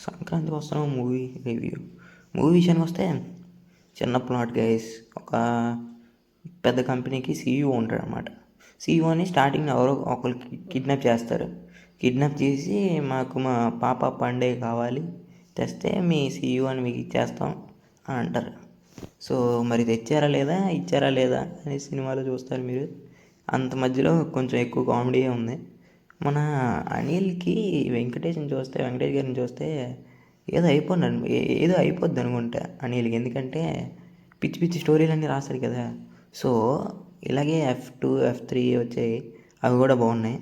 సంక్రాంతికి వస్తున్నాం movie review. Movie విషయానికి వస్తే చిన్న ప్లాట్ గైస్. ఒక పెద్ద కంపెనీకి సీఈఓ ఉంటాడు అనమాట. సీఈఓని స్టార్టింగ్ ఎవరో ఒకరికి కిడ్నాప్ చేస్తారు. కిడ్నాప్ చేసి మాకు మా పాప పండే కావాలి, తెస్తే మీ సీఈఓని మీకు ఇచ్చేస్తాం అని అంటారు. సో మరి తెచ్చారా లేదా, ఇచ్చారా లేదా అనే సినిమాలో చూస్తారు మీరు. అంత మధ్యలో కొంచెం ఎక్కువ కామెడీ ఉంది. మన అనిల్కి వెంకటేష్ గారిని చూస్తే ఏదో అయిపోద్ది అనుకుంటా అనిల్కి. ఎందుకంటే పిచ్చి పిచ్చి స్టోరీలన్నీ రాస్తారు కదా. సో ఇలాగే F2 F3 వచ్చాయి, అవి కూడా బాగున్నాయి.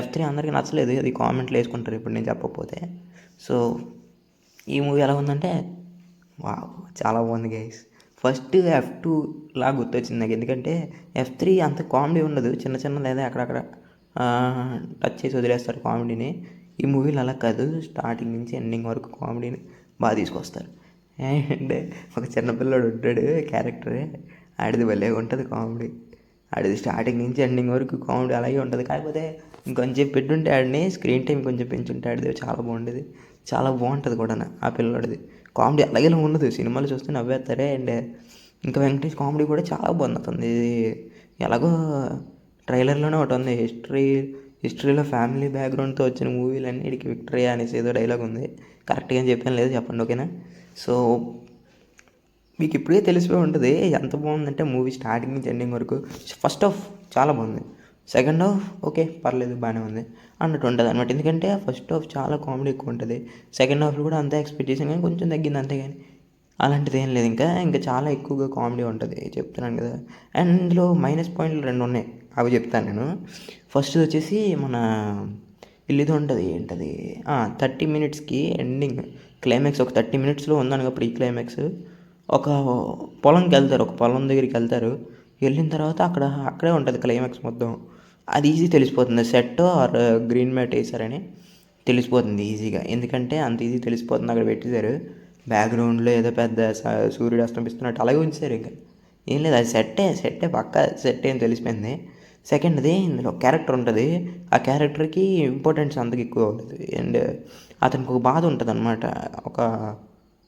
F3 అందరికీ నచ్చలేదు, అది కామెంట్లు వేసుకుంటారు ఇప్పుడు నేను చెప్పకపోతే. సో ఈ మూవీ ఎలా ఉందంటే వావ్, చాలా బాగుంది గైస్. ఫస్ట్ F2 లాగా గుర్తొచ్చింది నాకు. ఎందుకంటే F3 అంత కామెడీ ఉండదు, చిన్న చిన్న లేదా అక్కడక్కడ టచ్ చేసి వదిలేస్తారు కామెడీని. ఈ మూవీలో అలా కాదు, స్టార్టింగ్ నుంచి ఎండింగ్ వరకు కామెడీని బాగా తీసుకొస్తారు. అండ్ ఒక చిన్నపిల్లడు ఉంటాడు క్యారెక్టర్, ఆడిది భలే ఉంటుంది కామెడీ. ఆడిది స్టార్టింగ్ నుంచి ఎండింగ్ వరకు కామెడీ అలాగే ఉంటుంది. కాకపోతే ఇంకొంచెం పెట్టుంటే ఆడిని స్క్రీన్ టైం కొంచెం పెంచుంటే ఆడిది చాలా బాగుండేది, చాలా బాగుంటుంది కూడా ఆ పిల్లడిది కామెడీ. అలాగే ఉండదు, సినిమాలు చూస్తే నవ్వేస్తారే. అండ్ ఇంకా వెంకటేష్ కామెడీ కూడా చాలా బాగుంటుంది. ఇది ఎలాగో ట్రైలర్లోనే ఒకటి ఉంది, హిస్టరీలో ఫ్యామిలీ బ్యాక్గ్రౌండ్తో వచ్చిన మూవీలన్నిటికీ విక్టరీ అనేసి ఏదో డైలాగ్ ఉంది. కరెక్ట్గా చెప్పాను లేదు చెప్పండి, ఓకేనా? సో మీకు ఇప్పుడే తెలిసిపోయి ఉంటుంది ఎంత బాగుందంటే మూవీ స్టార్టింగ్ నుంచి ఎండింగ్ వరకు. ఫస్ట్ హాఫ్ చాలా బాగుంది, సెకండ్ హాఫ్ ఓకే పర్లేదు బాగానే ఉంది అన్నట్టు ఉంటుంది అనమాట. ఎందుకంటే ఫస్ట్ హాఫ్ చాలా కామెడీ ఎక్కువ ఉంటుంది, సెకండ్ హాఫ్లో కూడా అంతే ఎక్స్పెక్ట్ చేసాను కానీ కొంచెం తగ్గింది అంతే. కానీ అలాంటిది ఏం లేదు, ఇంకా చాలా ఎక్కువగా కామెడీ ఉంటుంది చెప్తున్నాను కదా. అండ్ ఇందులో మైనస్ పాయింట్లు 2 ఉన్నాయి, అవి చెప్తాను నేను. ఫస్ట్ వచ్చేసి మన ఇల్లుది ఉంటుంది, ఏంటది 30 మినిట్స్కి ఎండింగ్ క్లైమాక్స్ ఒక 30 మినిట్స్లో ఉందనగా ప్రీ క్లైమాక్స్. ఒక పొలంకి వెళ్తారు, ఒక పొలం దగ్గరికి వెళ్తారు. వెళ్ళిన తర్వాత అక్కడే ఉంటుంది క్లైమాక్స్ మొత్తం. అది ఈజీ తెలిసిపోతుంది, సెట్ ఆర్ గ్రీన్ మ్యాట్ వేసారని తెలిసిపోతుంది ఈజీగా. ఎందుకంటే అంత ఈజీ తెలిసిపోతుంది, అక్కడ పెట్టేశారు బ్యాక్గ్రౌండ్లో ఏదో పెద్ద సూర్యుడు అస్తమిస్తున్నట్టు అలాగే ఉంచారు. ఇంకా ఏం లేదు, అది సెట్టే పక్కా సెట్ అని తెలిసిపోయింది. సెకండ్ది ఇందులో క్యారెక్టర్ ఉంటుంది, ఆ క్యారెక్టర్కి ఇంపార్టెన్స్ అంతకు ఎక్కువ ఉంటుంది. అండ్ అతనికి ఒక బాధ ఉంటుంది అనమాట, ఒక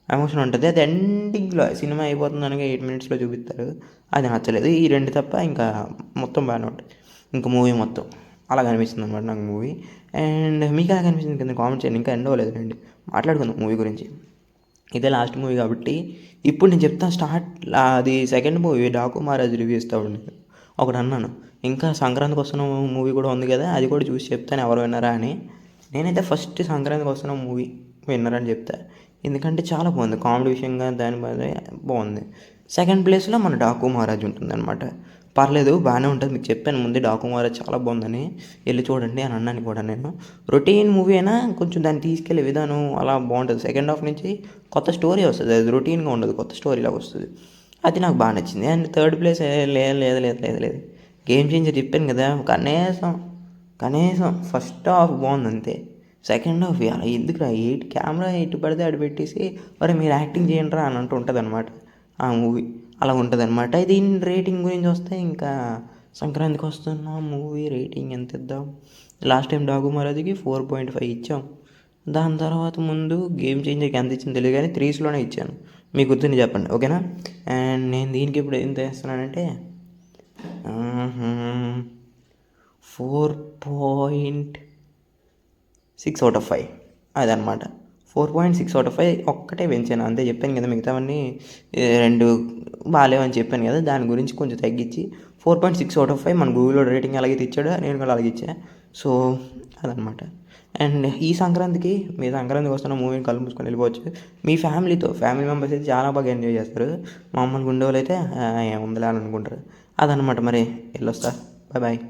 ఎమోషన్ ఉంటుంది. అది ఎండింగ్లో సినిమా అయిపోతుంది అనగా 8 మినిట్స్లో చూపిస్తారు. అది నచ్చలేదు. ఈ 2 తప్ప ఇంకా మొత్తం బాగానే ఉంటుంది. ఇంకా మూవీ మొత్తం అలా కనిపిస్తుంది అనమాట నాకు మూవీ. అండ్ మీకు ఎలా కనిపిస్తుంది కింద కామెంట్ చేయండి. ఇంకా ఎండ్ అవ్వలేదు రండి మాట్లాడుకుందాం మూవీ గురించి. ఇదే లాస్ట్ మూవీ కాబట్టి ఇప్పుడు నేను చెప్తాను అది second movie Daaku Maharaj review ఇస్తా ఉండే ఒకటి అన్నాను. ఇంకా సంక్రాంతికి వస్తున్న మూవీ కూడా ఉంది కదా, అది కూడా చూసి చెప్తాను ఎవరు విన్నారా అని. నేనైతే ఫస్ట్ సంక్రాంతికి వస్తున్న మూవీ విన్నరని చెప్తా, ఎందుకంటే చాలా బాగుంది కామెడీ విషయంగా, దాని మీద బాగుంది. సెకండ్ ప్లేస్లో మన డాకు మహారాజ్ ఉంటుంది అనమాట. పర్లేదు బాగానే ఉంటుంది, మీకు చెప్పాను ముందే డాకు మహారాజ్ చాలా బాగుందని, వెళ్ళి చూడండి అని అన్నాను కూడా నేను. రొటీన్ మూవీ అయినా కొంచెం దాన్ని తీసుకెళ్లే విధానం అలా బాగుంటుంది. సెకండ్ హాఫ్ నుంచి కొత్త స్టోరీ వస్తుంది, అది రొటీన్గా ఉండదు, కొత్త స్టోరీలాగా వస్తుంది. అది నాకు బాగా నచ్చింది. అండ్ థర్డ్ ప్లేస్ లేదు గేమ్ చేంజర్ చెప్పాను కదా. కనీసం ఫస్ట్ హాఫ్ బాగుంది అంతే, సెకండ్ హాఫ్ అలా ఎందుకురా కెమెరా ఎటు పడితే అటు పెట్టేసి మరి మీరు యాక్టింగ్ చేయండిరా అని అంటూ ఉంటుంది అనమాట ఆ మూవీ. అలా ఉంటుంది అనమాట. దీని రేటింగ్ గురించి వస్తే ఇంకా సంక్రాంతికి వస్తున్న మూవీ రేటింగ్ ఎంత ఇద్దాం? లాస్ట్ టైం డాకు మహారాజుకి 4.5 ఇచ్చాం. దాని తర్వాత ముందు గేమ్ చేంజర్కి ఎంత ఇచ్చింది తెలియదు కానీ 3స్లోనే ఇచ్చాను. మీకు గుర్తుంది చెప్పండి, ఓకేనా? అండ్ నేను దీనికి ఇప్పుడు ఎంత వేస్తున్నానంటే 4.6/5 అదనమాట. 4.6/5 ఒక్కటే పెంచాను అంతే. చెప్పాను కదా మిగతావన్నీ 2 బాగాలేవని చెప్పాను కదా, దాని గురించి కొంచెం తగ్గించి 4.6/5 మన గూగుల్లో రేటింగ్ ఎలాగైతే ఇచ్చాడో నేను కూడా అలాగే ఇచ్చా. సో అదనమాట. అండ్ ఈ సంక్రాంతికి మీ సంక్రాంతికి వస్తున్న మూవీని కళ్ళు మూసుకొని వెళ్ళిపోవచ్చు మీ ఫ్యామిలీ మెంబర్స్ అయితే చాలా బాగా ఎంజాయ్ చేస్తారు. మామూలుగా ఉండేవాళ్ళు అయితే ఏముందిలే అని అనుకుంటారు. అదనమాట. మరి వెళ్ళొస్తా, బాయ్ బాయ్.